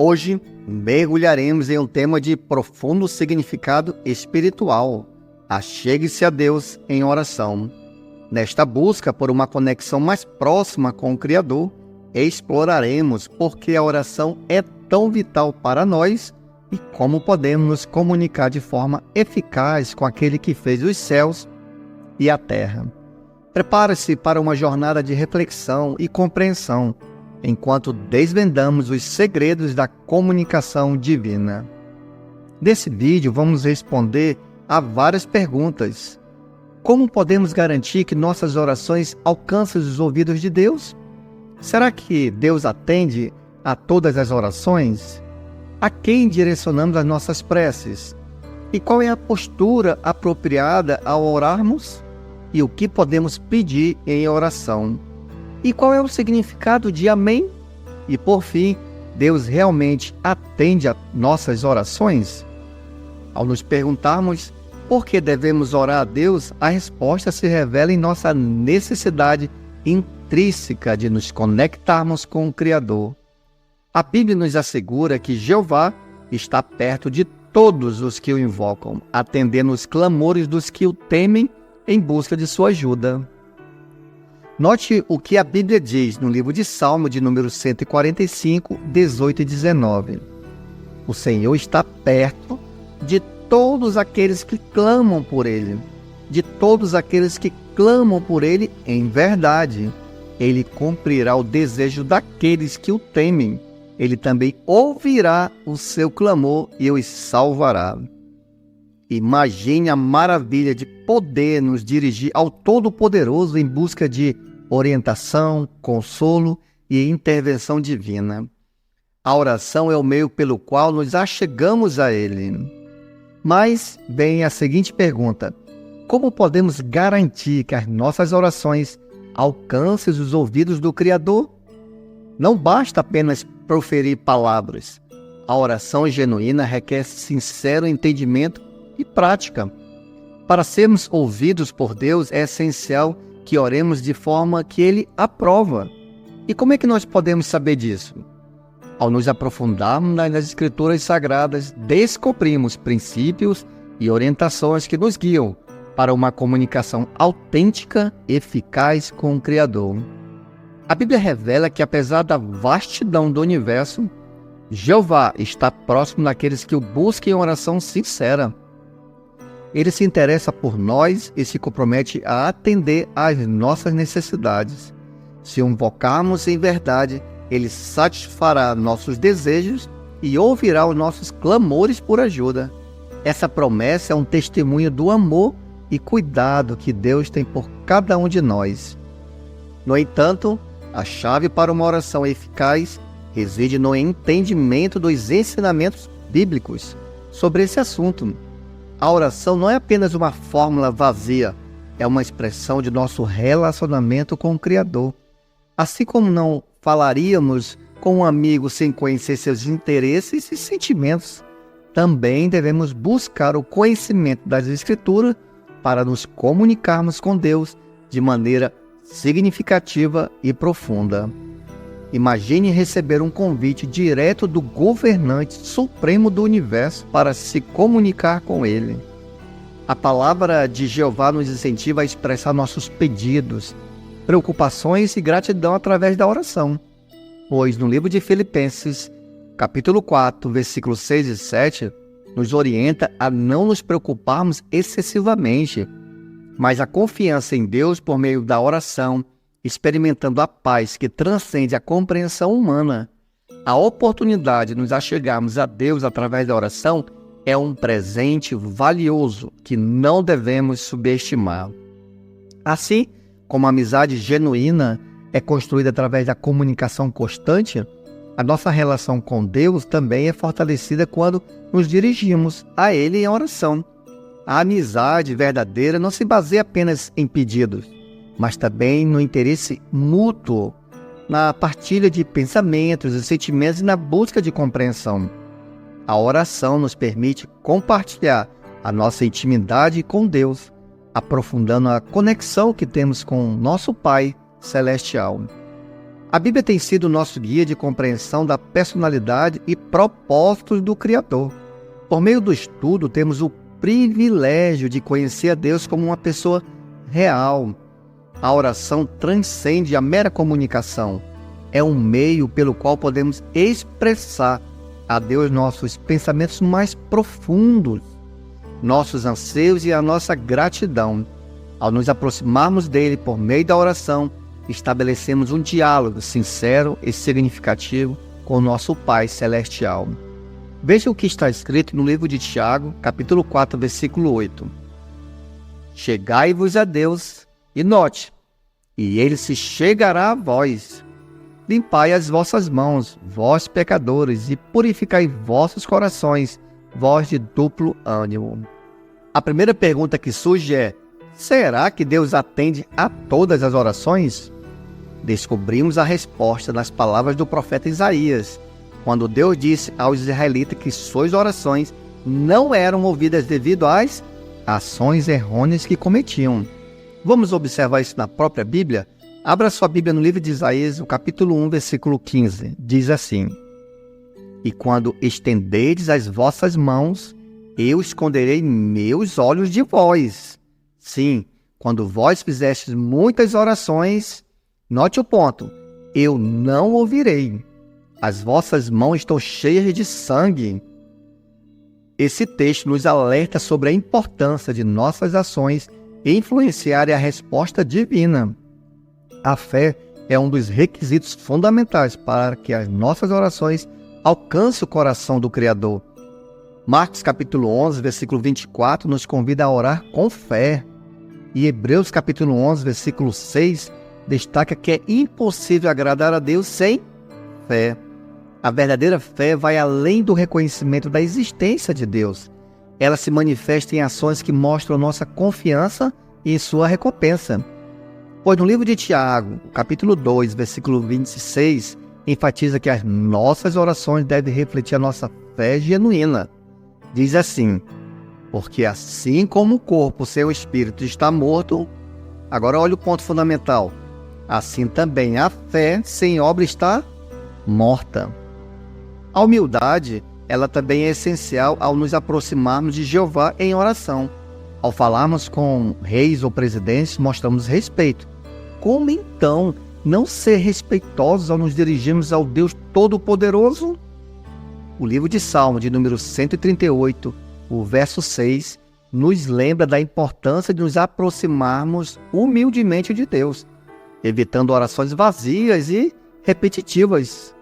Hoje, mergulharemos em um tema de profundo significado espiritual. Achegue-se a Deus em oração. Nesta busca por uma conexão mais próxima com o Criador, exploraremos por que a oração é tão vital para nós e como podemos nos comunicar de forma eficaz com aquele que fez os céus e a terra. Prepare-se para uma jornada de reflexão e compreensão, enquanto desvendamos os segredos da comunicação divina. Nesse vídeo, vamos responder a várias perguntas. Como podemos garantir que nossas orações alcancem os ouvidos de Deus? Será que Deus atende a todas as orações? A quem direcionamos as nossas preces? E qual é a postura apropriada ao orarmos? E o que podemos pedir em oração? E qual é o significado de amém? E por fim, Deus realmente atende a nossas orações? Ao nos perguntarmos por que devemos orar a Deus, a resposta se revela em nossa necessidade intrínseca de nos conectarmos com o Criador. A Bíblia nos assegura que Jeová está perto de todos os que o invocam, atendendo os clamores dos que o temem em busca de sua ajuda. Note o que a Bíblia diz no livro de Salmo de número 145, 18 e 19. O Senhor está perto de todos aqueles que clamam por Ele, de todos aqueles que clamam por Ele em verdade. Ele cumprirá o desejo daqueles que o temem. Ele também ouvirá o seu clamor e os salvará. Imagine a maravilha de poder nos dirigir ao Todo-Poderoso em busca de orientação, consolo e intervenção divina. A oração é o meio pelo qual nos achegamos a Ele. Mas vem a seguinte pergunta: como podemos garantir que as nossas orações alcancem os ouvidos do Criador? Não basta apenas proferir palavras. A oração genuína requer sincero entendimento e prática. Para sermos ouvidos por Deus, é essencial que oremos de forma que Ele aprova. E como é que nós podemos saber disso? Ao nos aprofundarmos nas Escrituras Sagradas, descobrimos princípios e orientações que nos guiam para uma comunicação autêntica e eficaz com o Criador. A Bíblia revela que, apesar da vastidão do universo, Jeová está próximo daqueles que o buscam em oração sincera. Ele se interessa por nós e se compromete a atender às nossas necessidades. Se o invocarmos em verdade, Ele satisfará nossos desejos e ouvirá os nossos clamores por ajuda. Essa promessa é um testemunho do amor e cuidado que Deus tem por cada um de nós. No entanto, a chave para uma oração eficaz reside no entendimento dos ensinamentos bíblicos sobre esse assunto. A oração não é apenas uma fórmula vazia, é uma expressão de nosso relacionamento com o Criador. Assim como não falaríamos com um amigo sem conhecer seus interesses e sentimentos, também devemos buscar o conhecimento das Escrituras para nos comunicarmos com Deus de maneira significativa e profunda. Imagine receber um convite direto do governante supremo do universo para se comunicar com Ele. A palavra de Jeová nos incentiva a expressar nossos pedidos, preocupações e gratidão através da oração, pois no livro de Filipenses, capítulo 4, versículos 6 e 7, nos orienta a não nos preocuparmos excessivamente, mas a confiança em Deus por meio da oração, experimentando a paz que transcende a compreensão humana. A oportunidade de nos achegarmos a Deus através da oração é um presente valioso que não devemos subestimar. Assim como a amizade genuína é construída através da comunicação constante, a nossa relação com Deus também é fortalecida quando nos dirigimos a Ele em oração. A amizade verdadeira não se baseia apenas em pedidos, mas também no interesse mútuo, na partilha de pensamentos e sentimentos e na busca de compreensão. A oração nos permite compartilhar a nossa intimidade com Deus, aprofundando a conexão que temos com nosso Pai Celestial. A Bíblia tem sido o nosso guia de compreensão da personalidade e propósitos do Criador. Por meio do estudo, temos o privilégio de conhecer a Deus como uma pessoa real. A oração transcende a mera comunicação. É um meio pelo qual podemos expressar a Deus nossos pensamentos mais profundos, nossos anseios e a nossa gratidão. Ao nos aproximarmos dele por meio da oração, estabelecemos um diálogo sincero e significativo com o nosso Pai Celestial. Veja o que está escrito no livro de Tiago, capítulo 4, versículo 8. Chegai-vos a Deus, e note, e ele se chegará a vós. Limpai as vossas mãos, vós pecadores, e purificai vossos corações, vós de duplo ânimo. A primeira pergunta que surge é: será que Deus atende a todas as orações? Descobrimos a resposta nas palavras do profeta Isaías, quando Deus disse aos israelitas que suas orações não eram ouvidas devido às ações errôneas que cometiam. Vamos observar isso na própria Bíblia? Abra sua Bíblia no livro de Isaías, o capítulo 1, versículo 15. Diz assim: E quando estenderdes as vossas mãos, eu esconderei meus olhos de vós. Sim, quando vós fizestes muitas orações, note o ponto, eu não ouvirei. As vossas mãos estão cheias de sangue. Esse texto nos alerta sobre a importância de nossas ações influenciarem a resposta divina. A fé é um dos requisitos fundamentais para que as nossas orações alcancem o coração do Criador. Marcos capítulo 11, versículo 24, nos convida a orar com fé. E Hebreus capítulo 11, versículo 6, destaca que é impossível agradar a Deus sem fé. A verdadeira fé vai além do reconhecimento da existência de Deus. Ela se manifesta em ações que mostram nossa confiança em sua recompensa. Pois no livro de Tiago, capítulo 2, versículo 26, enfatiza que as nossas orações devem refletir a nossa fé genuína. Diz assim: porque assim como o corpo sem o espírito está morto, agora olha o ponto fundamental, assim também a fé sem obra está morta. A humildade, ela também é essencial ao nos aproximarmos de Jeová em oração. Ao falarmos com reis ou presidentes, mostramos respeito. Como então não ser respeitosos ao nos dirigirmos ao Deus Todo-Poderoso? O livro de Salmo, de número 138, o verso 6, nos lembra da importância de nos aproximarmos humildemente de Deus, evitando orações vazias e repetitivas.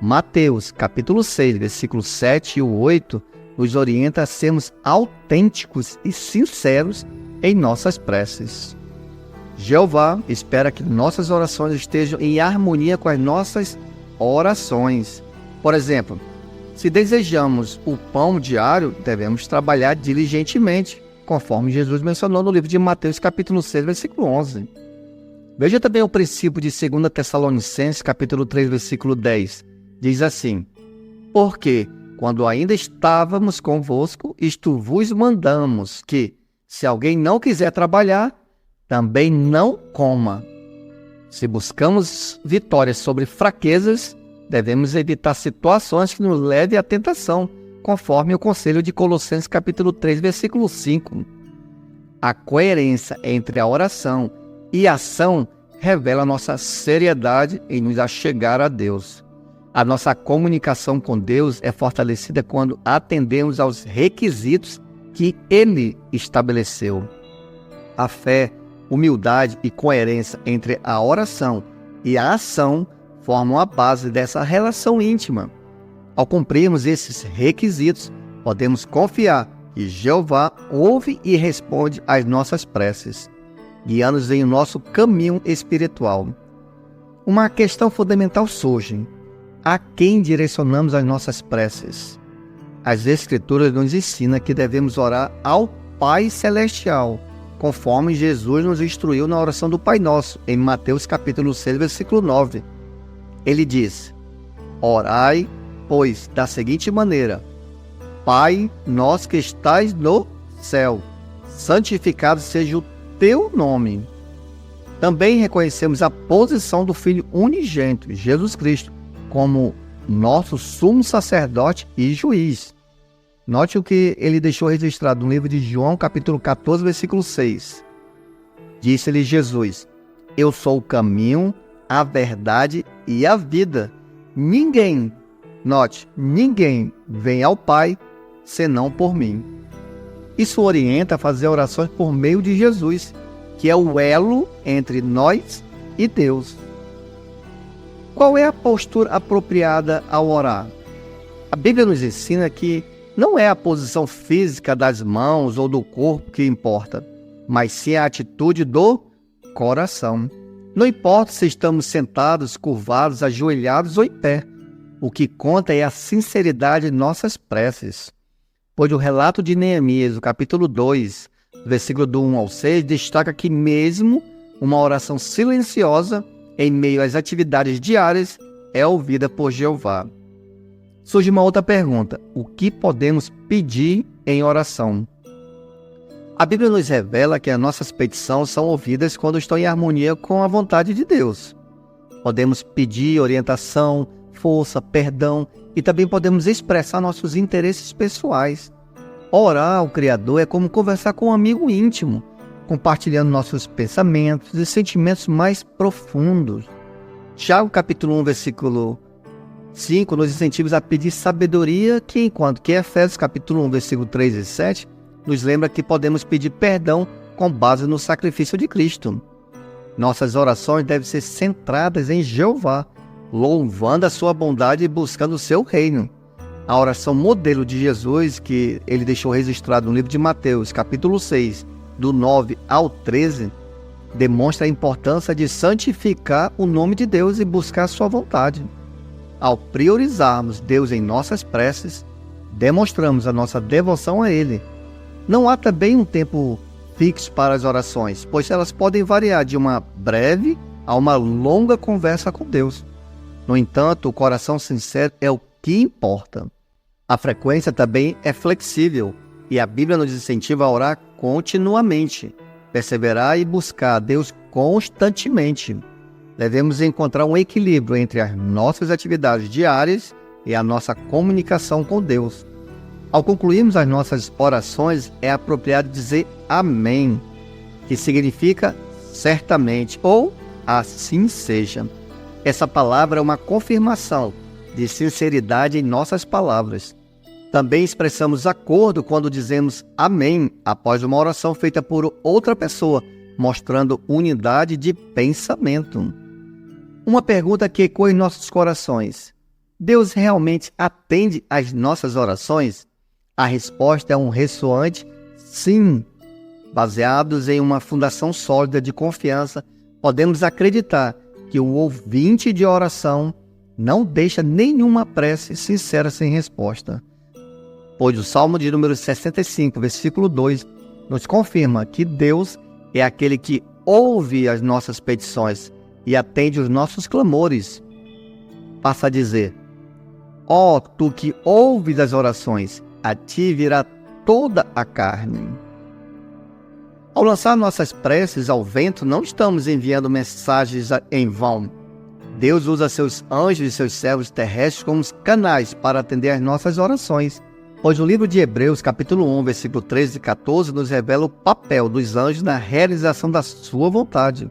Mateus, capítulo 6, versículos 7 e 8, nos orienta a sermos autênticos e sinceros em nossas preces. Jeová espera que nossas orações estejam em harmonia com as nossas orações. Por exemplo, se desejamos o pão diário, devemos trabalhar diligentemente, conforme Jesus mencionou no livro de Mateus, capítulo 6, versículo 11. Veja também o princípio de 2 Tessalonicenses, capítulo 3, versículo 10. Diz assim: porque, quando ainda estávamos convosco, isto vos mandamos, que, se alguém não quiser trabalhar, também não coma. Se buscamos vitórias sobre fraquezas, devemos evitar situações que nos levem à tentação, conforme o conselho de Colossenses capítulo 3, versículo 5. A coerência entre a oração e a ação revela nossa seriedade em nos achegar a Deus. A nossa comunicação com Deus é fortalecida quando atendemos aos requisitos que Ele estabeleceu. A fé, humildade e coerência entre a oração e a ação formam a base dessa relação íntima. Ao cumprirmos esses requisitos, podemos confiar que Jeová ouve e responde às nossas preces, guiando-nos em nosso caminho espiritual. Uma questão fundamental surge: a quem direcionamos as nossas preces? As Escrituras nos ensinam que devemos orar ao Pai Celestial, conforme Jesus nos instruiu na oração do Pai Nosso, em Mateus capítulo 6, versículo 9. Ele diz: orai, pois, da seguinte maneira: Pai nosso que estais no céu, santificado seja o teu nome. Também reconhecemos a posição do Filho unigênito, Jesus Cristo, como nosso sumo sacerdote e juiz. Note o que ele deixou registrado no livro de João, capítulo 14, versículo 6. Disse-lhe Jesus: eu sou o caminho, a verdade e a vida. Ninguém vem ao Pai senão por mim. Isso orienta a fazer orações por meio de Jesus, que é o elo entre nós e Deus. Qual é a postura apropriada ao orar? A Bíblia nos ensina que não é a posição física das mãos ou do corpo que importa, mas sim a atitude do coração. Não importa se estamos sentados, curvados, ajoelhados ou em pé. O que conta é a sinceridade de nossas preces. Pois o relato de Neemias, o capítulo 2, versículo do 1 ao 6, destaca que mesmo uma oração silenciosa, em meio às atividades diárias, é ouvida por Jeová. Surge uma outra pergunta: o que podemos pedir em oração? A Bíblia nos revela que as nossas petições são ouvidas quando estão em harmonia com a vontade de Deus. Podemos pedir orientação, força, perdão e também podemos expressar nossos interesses pessoais. Orar ao Criador é como conversar com um amigo íntimo, compartilhando nossos pensamentos e sentimentos mais profundos. Tiago capítulo 1, versículo 5 nos incentiva a pedir sabedoria, enquanto que Efésios capítulo 1, versículo 3 e 7 nos lembra que podemos pedir perdão com base no sacrifício de Cristo. Nossas orações devem ser centradas em Jeová, louvando a sua bondade e buscando o seu reino. A oração modelo de Jesus, que ele deixou registrado no livro de Mateus, capítulo 6, do 9 ao 13, demonstra a importância de santificar o nome de Deus e buscar a sua vontade. Ao priorizarmos Deus em nossas preces, demonstramos a nossa devoção a Ele. Não há também um tempo fixo para as orações, pois elas podem variar de uma breve a uma longa conversa com Deus. No entanto, o coração sincero é o que importa. A frequência também é flexível e a Bíblia nos incentiva a orar continuamente, perseverar e buscar a Deus constantemente. Devemos encontrar um equilíbrio entre as nossas atividades diárias e a nossa comunicação com Deus. Ao concluirmos as nossas orações, é apropriado dizer amém, que significa certamente ou assim seja. Essa palavra é uma confirmação de sinceridade em nossas palavras. Também expressamos acordo quando dizemos amém após uma oração feita por outra pessoa, mostrando unidade de pensamento. Uma pergunta que ecoa em nossos corações: Deus realmente atende às nossas orações? A resposta é um ressoante sim. Baseados em uma fundação sólida de confiança, podemos acreditar que o ouvinte de oração não deixa nenhuma prece sincera sem resposta. Pois o Salmo de número 65, versículo 2, nos confirma que Deus é aquele que ouve as nossas petições e atende os nossos clamores. Passa a dizer: ó, tu que ouves as orações, a ti virá toda a carne. Ao lançar nossas preces ao vento, não estamos enviando mensagens em vão. Deus usa seus anjos e seus servos terrestres como canais para atender às nossas orações. Pois o livro de Hebreus, capítulo 1, versículo 13 e 14, nos revela o papel dos anjos na realização da sua vontade.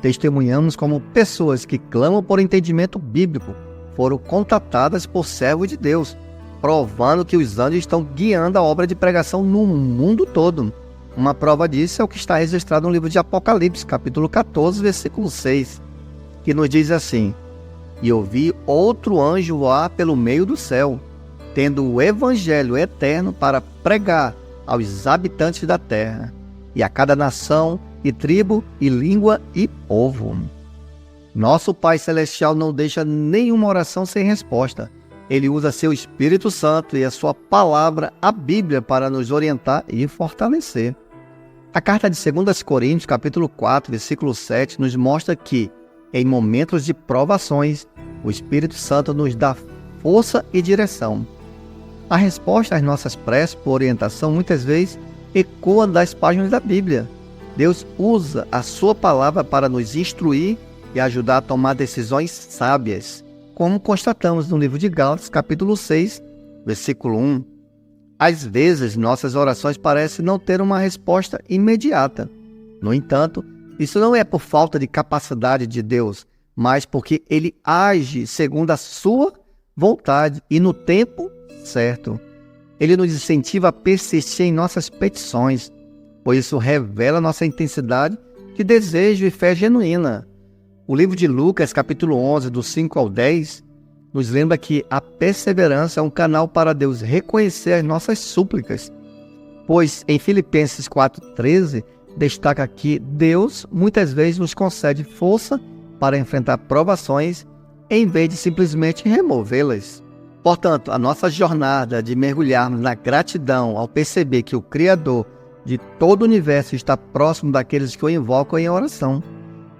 Testemunhamos como pessoas que clamam por entendimento bíblico foram contatadas por servos de Deus, provando que os anjos estão guiando a obra de pregação no mundo todo. Uma prova disso é o que está registrado no livro de Apocalipse, capítulo 14, versículo 6, que nos diz assim: e ouvi outro anjo voar pelo meio do céu, tendo o evangelho eterno para pregar aos habitantes da terra, e a cada nação, e tribo, e língua, e povo. Nosso Pai Celestial não deixa nenhuma oração sem resposta. Ele usa seu Espírito Santo e a sua palavra, a Bíblia, para nos orientar e fortalecer. A carta de 2 Coríntios, capítulo 4, versículo 7, nos mostra que, em momentos de provações, o Espírito Santo nos dá força e direção. A resposta às nossas preces por orientação muitas vezes ecoa das páginas da Bíblia. Deus usa a sua palavra para nos instruir e ajudar a tomar decisões sábias, como constatamos no livro de Gálatas, capítulo 6, versículo 1. Às vezes, nossas orações parecem não ter uma resposta imediata. No entanto, isso não é por falta de capacidade de Deus, mas porque Ele age segundo a sua vontade e no tempo certo. Ele nos incentiva a persistir em nossas petições, pois isso revela nossa intensidade de desejo e fé genuína. O livro de Lucas, capítulo 11, do 5 ao 10, nos lembra que a perseverança é um canal para Deus reconhecer as nossas súplicas, pois em Filipenses 4,13 destaca que Deus muitas vezes nos concede força para enfrentar provações em vez de simplesmente removê-las. Portanto, a nossa jornada de mergulharmos na gratidão ao perceber que o Criador de todo o universo está próximo daqueles que o invocam em oração.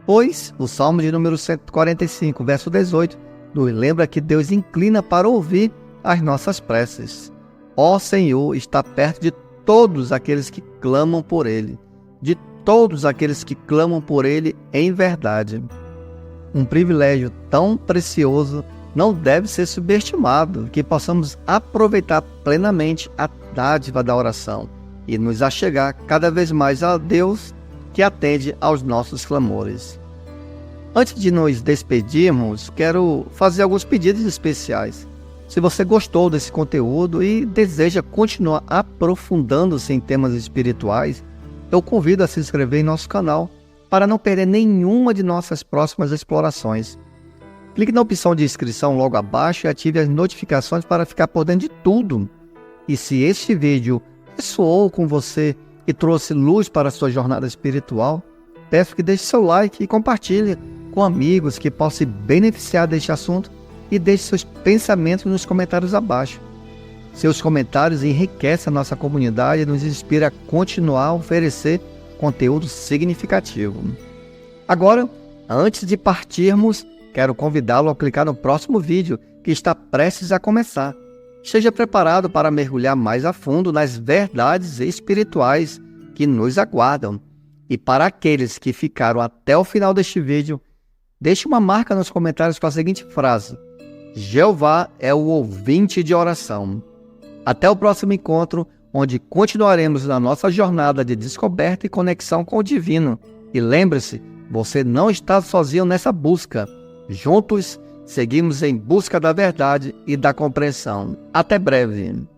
Pois o Salmo de número 145, verso 18, nos lembra que Deus inclina para ouvir as nossas preces. Ó Senhor, está perto de todos aqueles que clamam por Ele, de todos aqueles que clamam por Ele em verdade. Um privilégio tão precioso não deve ser subestimado, que possamos aproveitar plenamente a dádiva da oração e nos achegar cada vez mais a Deus que atende aos nossos clamores. Antes de nos despedirmos, quero fazer alguns pedidos especiais. Se você gostou desse conteúdo e deseja continuar aprofundando-se em temas espirituais, eu convido a se inscrever em nosso canal para não perder nenhuma de nossas próximas explorações. Clique na opção de inscrição logo abaixo e ative as notificações para ficar por dentro de tudo. E se este vídeo ressoou com você e trouxe luz para a sua jornada espiritual, peço que deixe seu like e compartilhe com amigos que possam se beneficiar deste assunto e deixe seus pensamentos nos comentários abaixo. Seus comentários enriquecem a nossa comunidade e nos inspiram a continuar a oferecer conteúdo significativo. Agora, antes de partirmos, quero convidá-lo a clicar no próximo vídeo que está prestes a começar. Esteja preparado para mergulhar mais a fundo nas verdades espirituais que nos aguardam. E para aqueles que ficaram até o final deste vídeo, deixe uma marca nos comentários com a seguinte frase: Jeová é o ouvinte de oração. Até o próximo encontro, onde continuaremos na nossa jornada de descoberta e conexão com o divino. E lembre-se, você não está sozinho nessa busca. Juntos, seguimos em busca da verdade e da compreensão. Até breve!